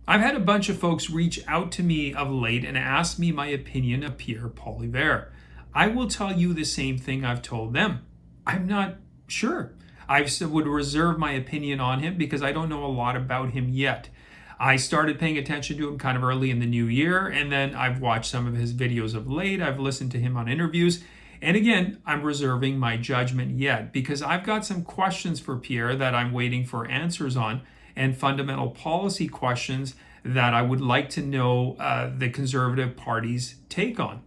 I've had a bunch of folks reach out to me of late and ask me my opinion of Pierre Poilievre. I will tell you the same thing I've told them. I'm not sure. I would reserve my opinion on him because I don't know a lot about him yet. I started paying attention to him kind of early in the new year, and then I've watched some of his videos of late. I've listened to him on interviews. And again, I'm reserving my judgment yet because I've got some questions for Pierre that I'm waiting for answers on, and fundamental policy questions that I would like to know the Conservative Party's take on.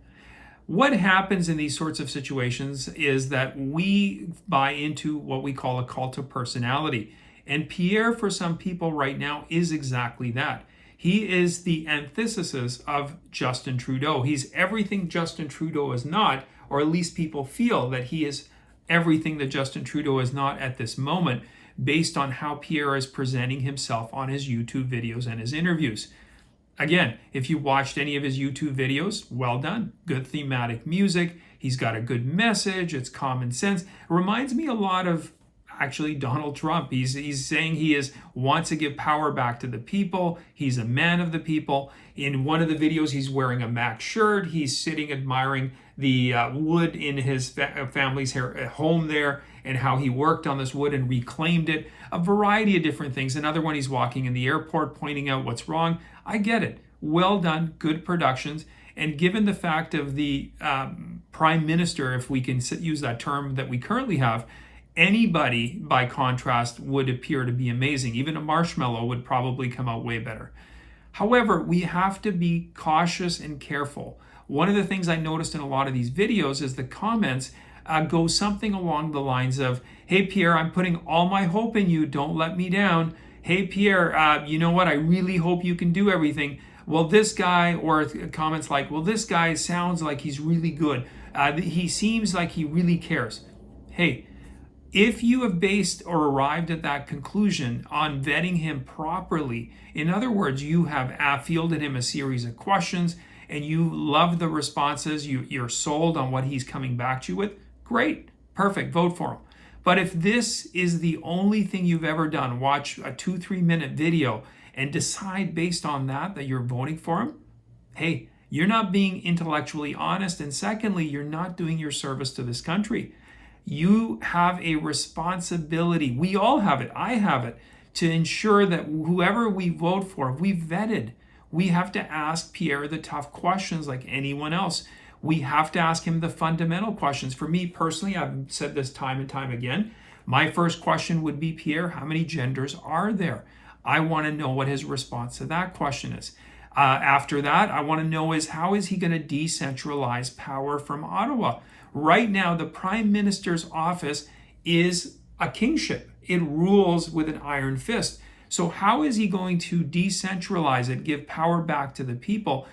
What happens in these sorts of situations is that we buy into what we call a cult of personality. And Pierre, for some people right now, is exactly that. He is the antithesis of Justin Trudeau. He's everything Justin Trudeau is not, or at least people feel that he is everything that Justin Trudeau is not at this moment, based on how Pierre is presenting himself on his YouTube videos and his interviews. Again, if you watched any of his YouTube videos, well done. Good thematic music. He's got a good message. It's common sense. It reminds me a lot of actually Donald Trump. He's saying he wants to give power back to the people. He's a man of the people. In one of the videos, he's wearing a Mac shirt. He's sitting admiring the wood in his family's home there, and how he worked on this wood and reclaimed it. A variety of different things. Another one, he's walking in the airport pointing out what's wrong. I get it. Well done. Good productions. And given the fact of the prime minister, if we can use that term that we currently have, anybody, by contrast, would appear to be amazing. Even a marshmallow would probably come out way better. However, we have to be cautious and careful. One of the things I noticed in a lot of these videos is the comments go something along the lines of, "Hey, Pierre, I'm putting all my hope in you. Don't let me down. Hey, Pierre, you know what? I really hope you can do everything. Well, this guy," or comments like, "Well, this guy sounds like he's really good. He seems like he really cares." Hey, if you have based or arrived at that conclusion on vetting him properly, in other words, you have fielded him a series of questions and you love the responses, you're sold on what he's coming back to you with, great, perfect, vote for him. But if this is the only thing you've ever done, watch a 2-3 minute video and decide based on that you're voting for him, hey, you're not being intellectually honest. And secondly, you're not doing your service to this country. You have a responsibility. We all have it. I have it, to ensure that whoever we vote for, if we vetted, we have to ask Pierre the tough questions like anyone else. We have to ask him the fundamental questions. For me personally, I've said this time and time again, my first question would be, Pierre, how many genders are there? I want to know what his response to that question is. After that, I want to know how is he going to decentralize power from Ottawa? Right now, the Prime Minister's office is a kingship. It rules with an iron fist. So how is he going to decentralize it, give power back to the people,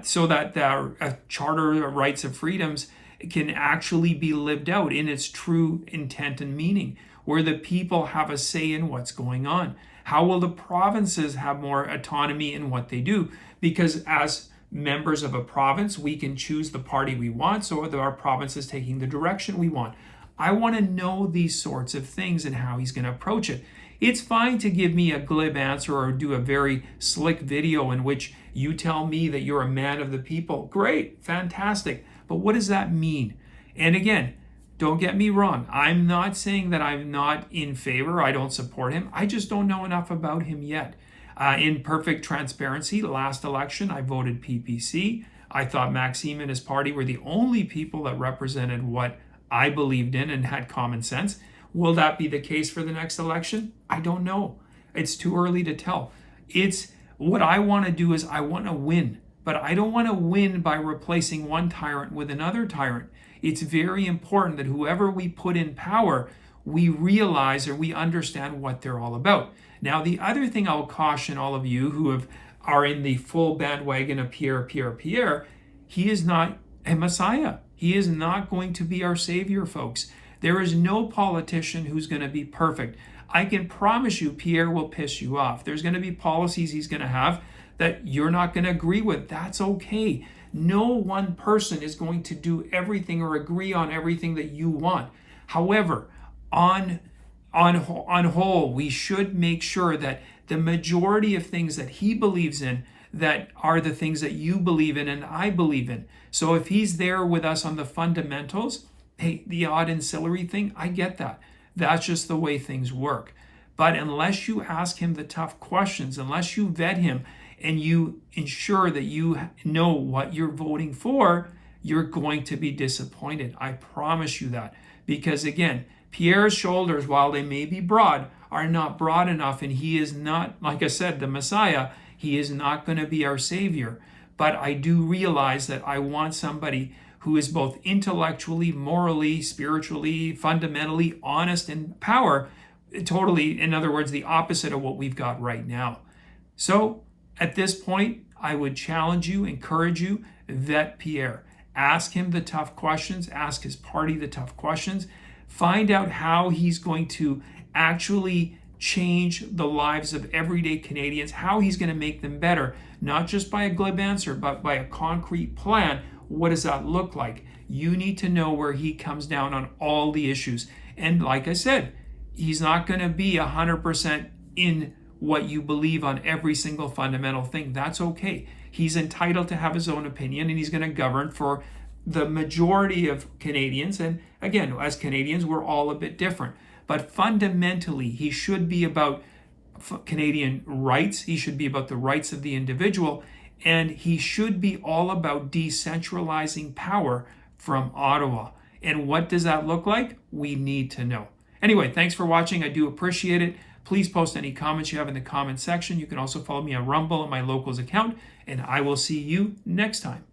so that the Charter of Rights and Freedoms can actually be lived out in its true intent and meaning, where the people have a say in what's going on? How will the provinces have more autonomy in what they do? Because as members of a province, we can choose the party we want, so our province is taking the direction we want. I want to know these sorts of things and how he's going to approach it. It's fine to give me a glib answer or do a very slick video in which you tell me that you're a man of the people. Great, fantastic. But what does that mean? And again, don't get me wrong. I'm not saying that I'm not in favor. I don't support him. I just don't know enough about him yet. In perfect transparency, last election, I voted PPC. I thought Maxime and his party were the only people that represented what I believed in and had common sense. Will that be the case for the next election? I don't know. It's too early to tell. What I want to do is I want to win, but I don't want to win by replacing one tyrant with another tyrant. It's very important that whoever we put in power, we realize or we understand what they're all about. Now, the other thing I'll caution all of you who are in the full bandwagon of Pierre, he is not a messiah. He is not going to be our savior, folks. There is no politician who's going to be perfect. I can promise you Pierre will piss you off. There's going to be policies he's going to have that you're not going to agree with. That's okay. No one person is going to do everything or agree on everything that you want. However, on whole, we should make sure that the majority of things that he believes in that are the things that you believe in and I believe in. So if he's there with us on the fundamentals, hey, the odd ancillary thing, I get that. That's just the way things work. But unless you ask him the tough questions, unless you vet him and you ensure that you know what you're voting for, you're going to be disappointed. I promise you that. Because again, Pierre's shoulders, while they may be broad, are not broad enough, and he is not, like I said, the Messiah. He is not going to be our Savior. But I do realize that I want somebody who is both intellectually, morally, spiritually, fundamentally honest in power. Totally, in other words, the opposite of what we've got right now. So at this point, I would challenge you, encourage you, vet Pierre. Ask him the tough questions, ask his party the tough questions, find out how he's going to actually change the lives of everyday Canadians, how he's going to make them better, not just by a glib answer, but by a concrete plan. What does that look like? You need to know where he comes down on all the issues. And like I said, he's not going to be 100% in what you believe on every single fundamental thing. That's okay. He's entitled to have his own opinion, and he's going to govern for the majority of Canadians. And again, as Canadians, we're all a bit different. But fundamentally, he should be about Canadian rights. He should be about the rights of the individual. And he should be all about decentralizing power from Ottawa. And what does that look like? We need to know. Anyway, thanks for watching. I do appreciate it. Please post any comments you have in the comment section. You can also follow me on Rumble and my Locals account. And I will see you next time.